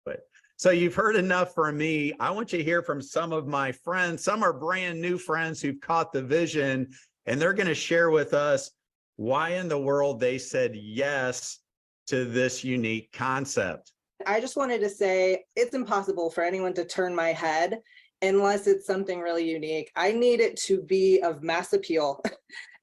But so you've heard enough from me. I want you to hear from some of my friends. Some are brand new friends who've caught the vision, and they're going to share with us why in the world they said yes to this unique concept. I just wanted to say it's impossible for anyone to turn my head unless it's something really unique. I need it to be of mass appeal.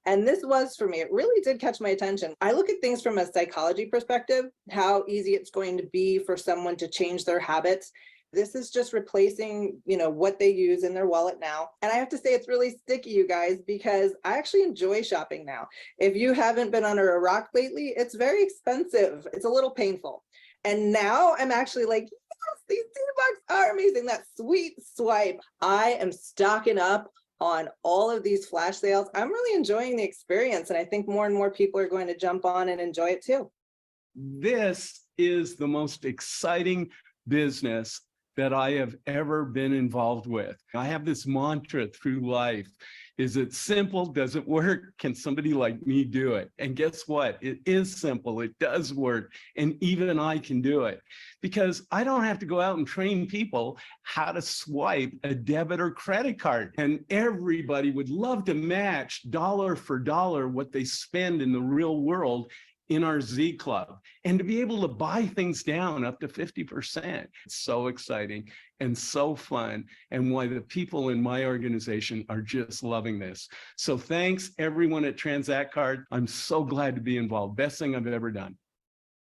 And this was for me. It really did catch my attention. I look at things from a psychology perspective, how easy it's going to be for someone to change their habits. This is just replacing, what they use in their wallet now. And I have to say it's really sticky, you guys, because I actually enjoy shopping now. If you haven't been under a rock lately, it's very expensive. It's a little painful. And now I'm actually like, yes, these $2 are amazing. That sweet swipe. I am stocking up on all of these flash sales. I'm really enjoying the experience, and I think more and more people are going to jump on and enjoy it too. This is the most exciting business that I have ever been involved with. I have this mantra through life. Is it simple? Does it work? Can somebody like me do it? And guess what? It is simple. It does work. And even I can do it because I don't have to go out and train people how to swipe a debit or credit card. And everybody would love to match dollar for dollar what they spend in the real world in our Z Club, and to be able to buy things down up to 50%. It's so exciting and so fun, and why the people in my organization are just loving this. So thanks everyone at Tranzactcard. I'm so glad to be involved. Best thing I've ever done.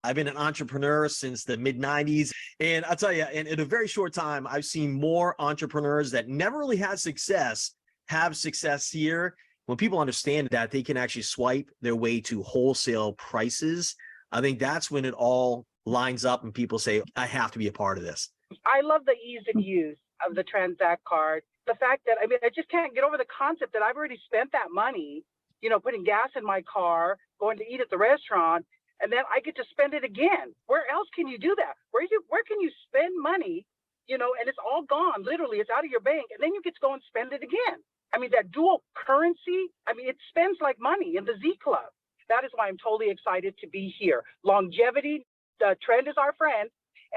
I've been an entrepreneur since the mid-90s, and I'll tell you, in a very short time, I've seen more entrepreneurs that never really had success have success here. When people understand that they can actually swipe their way to wholesale prices, I think that's when it all lines up and people say, I have to be a part of this. I love the ease of use of the Transact card. The fact that, I just can't get over the concept that I've already spent that money, putting gas in my car, going to eat at the restaurant, and then I get to spend it again. Where else can you do that? Where can you spend money, and it's all gone, literally, it's out of your bank, and then you get to go and spend it again. That dual currency, it spends like money in the Z Club. That is why I'm totally excited to be here. Longevity, the trend is our friend,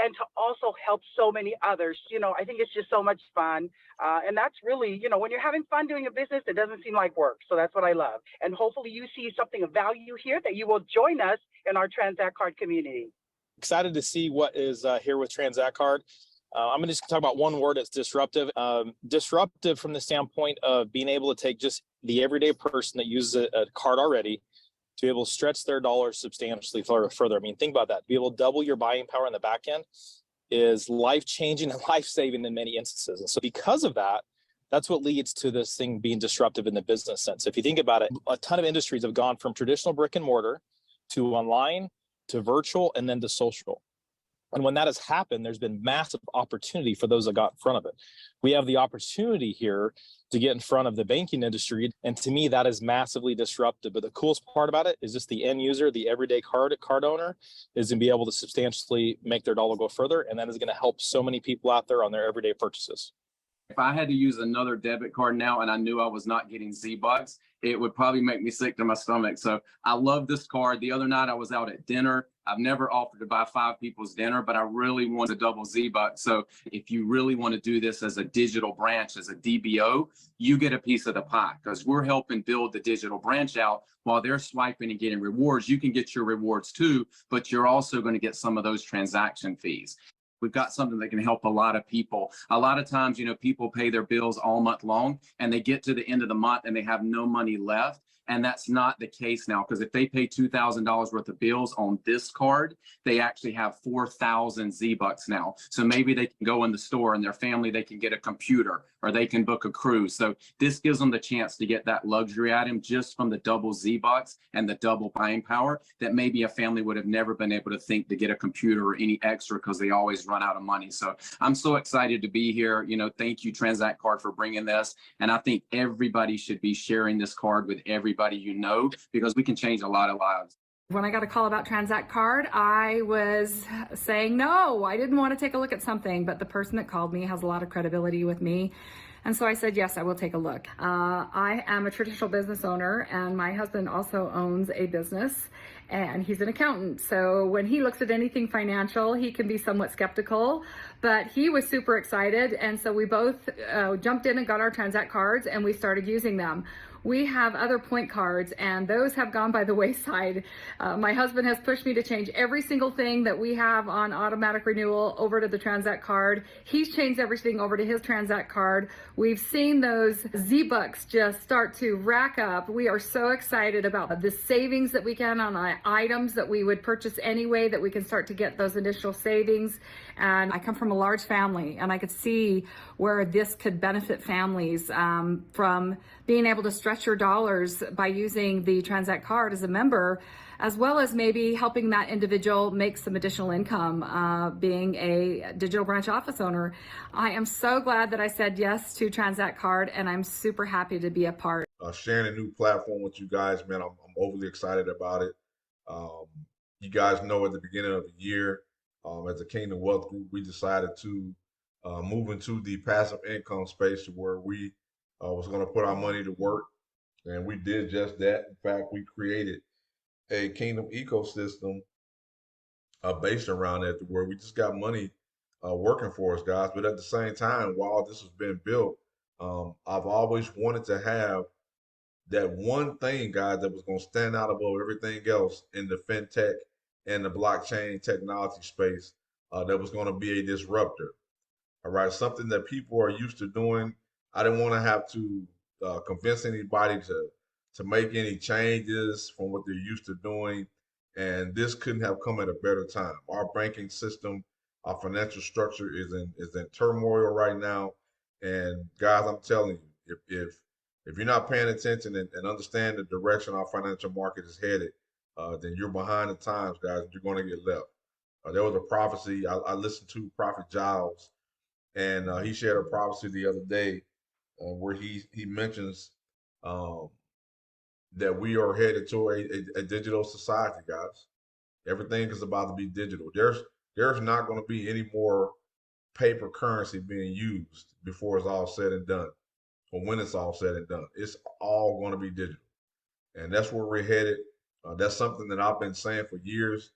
and to also help so many others. I think it's just so much fun. And that's really, when you're having fun doing a business, it doesn't seem like work. So that's what I love. And hopefully you see something of value here, that you will join us in our Tranzactcard community. Excited to see what is here with Tranzactcard. I'm going to just talk about one word. It's disruptive. Disruptive from the standpoint of being able to take just the everyday person that uses a card already to be able to stretch their dollars substantially further. Think about that. To be able to double your buying power on the back end is life-changing and life-saving in many instances. And so because of that, that's what leads to this thing being disruptive in the business sense. If you think about it, a ton of industries have gone from traditional brick and mortar to online to virtual and then to social. And when that has happened, there's been massive opportunity for those that got in front of it. We have the opportunity here to get in front of the banking industry. And to me, that is massively disruptive. But the coolest part about it is just the end user, the everyday card owner, is going to be able to substantially make their dollar go further. And that is going to help so many people out there on their everyday purchases. If I had to use another debit card now and I knew I was not getting Z-Bucks, it would probably make me sick to my stomach. So I love this card. The other night I was out at dinner. I've never offered to buy 5 people's dinner, but I really want a double Z-Buck. So if you really want to do this as a digital branch, as a DBO, you get a piece of the pie, because we're helping build the digital branch out while they're swiping and getting rewards. You can get your rewards too, but you're also going to get some of those transaction fees. We've got something that can help a lot of people. A lot of times, people pay their bills all month long and they get to the end of the month and they have no money left. And that's not the case now, because if they pay $2,000 worth of bills on this card, they actually have 4,000 Z-Bucks now. So maybe they can go in the store and their family, they can get a computer or they can book a cruise. So this gives them the chance to get that luxury item just from the double Z-Bucks and the double buying power that maybe a family would have never been able to think to get a computer or any extra, because they always run out of money. So I'm so excited to be here. Thank you, Tranzactcard, for bringing this. And I think everybody should be sharing this card with everybody, because we can change a lot of lives. When I got a call about Tranzactcard, I was saying no, I didn't want to take a look at something, but the person that called me has a lot of credibility with me. And so I said, yes, I will take a look. I am a traditional business owner, and my husband also owns a business, and he's an accountant. So when he looks at anything financial, he can be somewhat skeptical, but he was super excited. And so we both jumped in and got our Transact cards, and we started using them. We have other point cards, and those have gone by the wayside. My husband has pushed me to change every single thing that we have on automatic renewal over to the Transact card. He's changed everything over to his Transact card. We've seen those Z-Bucks just start to rack up. We are so excited about the savings that we can on items that we would purchase anyway, that we can start to get those initial savings. And I come from a large family, and I could see where this could benefit families from being able to stretch your dollars by using the Transact card as a member, as well as maybe helping that individual make some additional income, being a digital branch office owner. I am so glad that I said yes to Transact card, and I'm super happy to be a part. Sharing a new platform with you guys, man, I'm overly excited about it. You guys know at the beginning of the year, as a Kingdom Wealth Group, we decided to move into the passive income space where we was going to put our money to work. And we did just that. In fact, we created a Kingdom ecosystem based around that, where we just got money working for us, guys. But at the same time, while this has been built, I've always wanted to have that one thing, guys, that was going to stand out above everything else in the fintech and the blockchain technology space, that was going to be a disruptor. All right, something that people are used to doing. I didn't want to have to convince anybody to make any changes from what they're used to doing, and this couldn't have come at a better time. Our banking system, our financial structure is in turmoil right now, and guys, I'm telling you, if you're not paying attention and understand the direction our financial market is headed, then you're behind the times, guys. You're going to get left. There was a prophecy I listened to, Prophet Giles, and he shared a prophecy the other day where he mentions that we are headed to a digital society, guys. Everything is about to be digital. There's not going to be any more paper currency being used before it's all said and done, or when it's all said and done. It's all going to be digital, and that's where we're headed. That's something that I've been saying for years.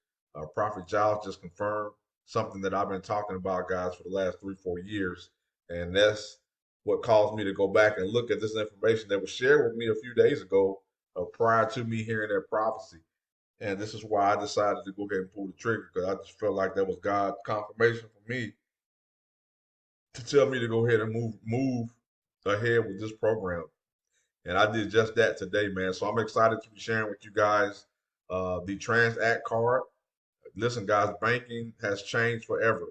Prophet Giles just confirmed something that I've been talking about, guys, for the last 3-4 years, and that's what caused me to go back and look at this information that was shared with me a few days ago, prior to me hearing that prophecy. And this is why I decided to go ahead and pull the trigger, because I just felt like that was God's confirmation for me to tell me to go ahead and move ahead with this program. And I did just that today, man. So I'm excited to be sharing with you guys the Transact card. Listen, guys, banking has changed forever.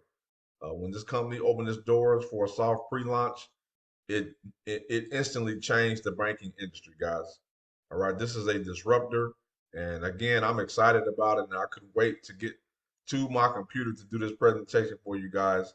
When this company opened its doors for a soft pre-launch, it instantly changed the banking industry, guys. All right, this is a disruptor, and again, I'm excited about it, and I couldn't wait to get to my computer to do this presentation for you guys.